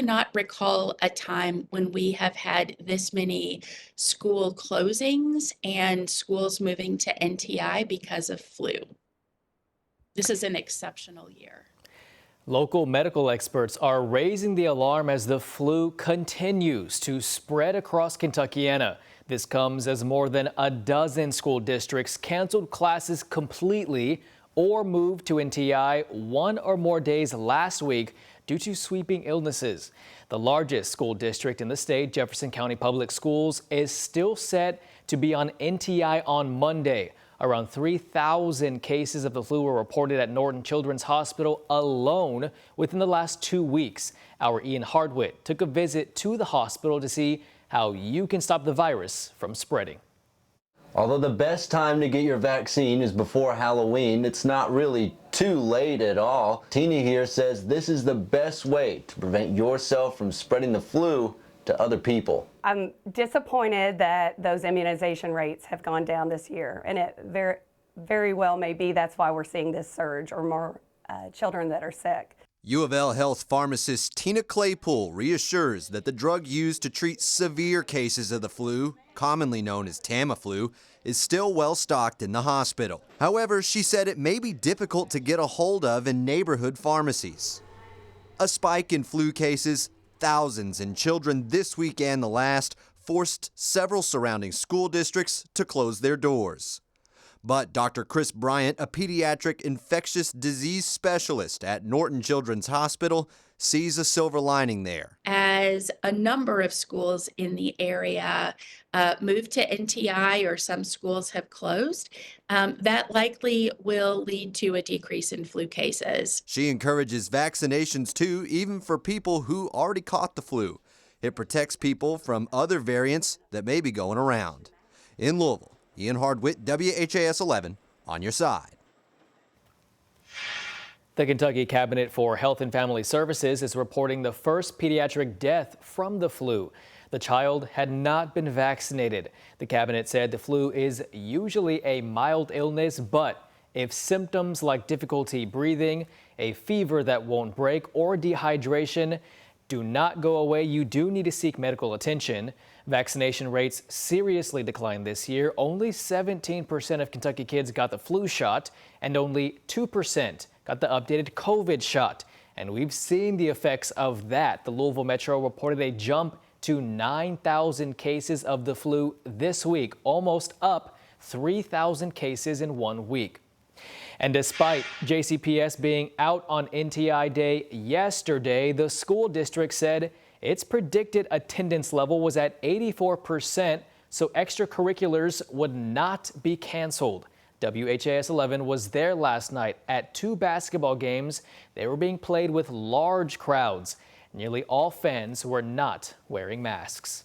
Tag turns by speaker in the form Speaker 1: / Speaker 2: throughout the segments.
Speaker 1: cannot recall a time when we have had this many school closings and schools moving to NTI because of flu. This is an exceptional year.
Speaker 2: Local medical experts are raising the alarm as the flu continues to spread across Kentuckiana. This comes as more than a dozen school districts canceled classes completely or moved to NTI one or more days last week due to sweeping illnesses. The largest school district in the state, Jefferson County Public Schools, is still set to be on NTI on Monday. Around 3,000 cases of the flu were reported at Norton Children's Hospital alone within the last 2 weeks. Our Ian Hardwitt took a visit to the hospital to see how you can stop the virus from spreading.
Speaker 3: Although the best time to get your vaccine is before Halloween, it's not really too late at all. Tina here says this is the best way to prevent yourself from spreading the flu to other people.
Speaker 4: I'm disappointed that those immunization rates have gone down this year, and it very well may be that's why we're seeing this surge or more children that are sick.
Speaker 5: U of L Health pharmacist Tina Claypool reassures that the drug used to treat severe cases of the flu, commonly known as Tamiflu, is still well stocked in the hospital. However, she said it may be difficult to get a hold of in neighborhood pharmacies. A spike in flu cases, thousands in children this week and the last, forced several surrounding school districts to close their doors. But Dr. Chris Bryant, a pediatric infectious disease specialist at Norton Children's Hospital, sees a silver lining there.
Speaker 1: As a number of schools in the area move to NTI or some schools have closed, that likely will lead to a decrease in flu cases.
Speaker 5: She encourages vaccinations too, even for people who already caught the flu. It protects people from other variants that may be going around. In Louisville, Ian Hardwitt, WHAS 11, on your side.
Speaker 2: The Kentucky Cabinet for Health and Family Services is reporting the first pediatric death from the flu. The child had not been vaccinated. The cabinet said the flu is usually a mild illness, but if symptoms like difficulty breathing, a fever that won't break, or dehydration do not go away, you do need to seek medical attention. Vaccination rates seriously declined this year. Only 17% of Kentucky kids got the flu shot, and only 2% got the updated COVID shot. And we've seen the effects of that. The Louisville Metro reported a jump to 9,000 cases of the flu this week, almost up 3,000 cases in 1 week. And despite JCPS being out on NTI Day yesterday, the school district said its predicted attendance level was at 84%, so extracurriculars would not be canceled. WHAS 11 was there last night at 2 basketball games. They were being played with large crowds. Nearly all fans were not wearing masks.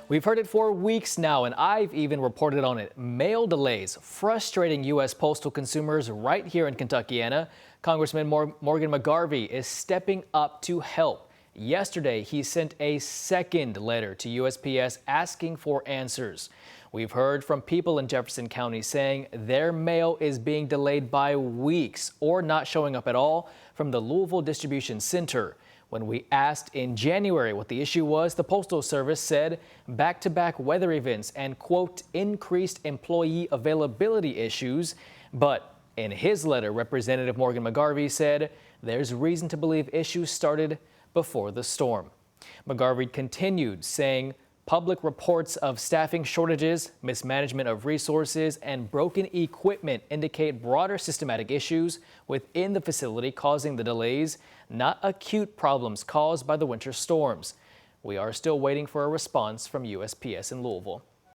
Speaker 2: We've heard it for weeks now, and I've even reported on it. Mail delays frustrating U.S. postal consumers right here in Kentuckiana. Congressman Morgan McGarvey is stepping up to help. Yesterday, he sent a second letter to USPS asking for answers. We've heard from people in Jefferson County saying their mail is being delayed by weeks or not showing up at all from the Louisville Distribution Center. When we asked in January what the issue was, the Postal Service said back-to-back weather events and, quote, increased employee availability issues. But in his letter, Representative Morgan McGarvey said there's reason to believe issues started before the storm. McGarvey continued saying public reports of staffing shortages, mismanagement of resources, and broken equipment indicate broader systematic issues within the facility causing the delays, not acute problems caused by the winter storms. We are still waiting for a response from USPS in Louisville.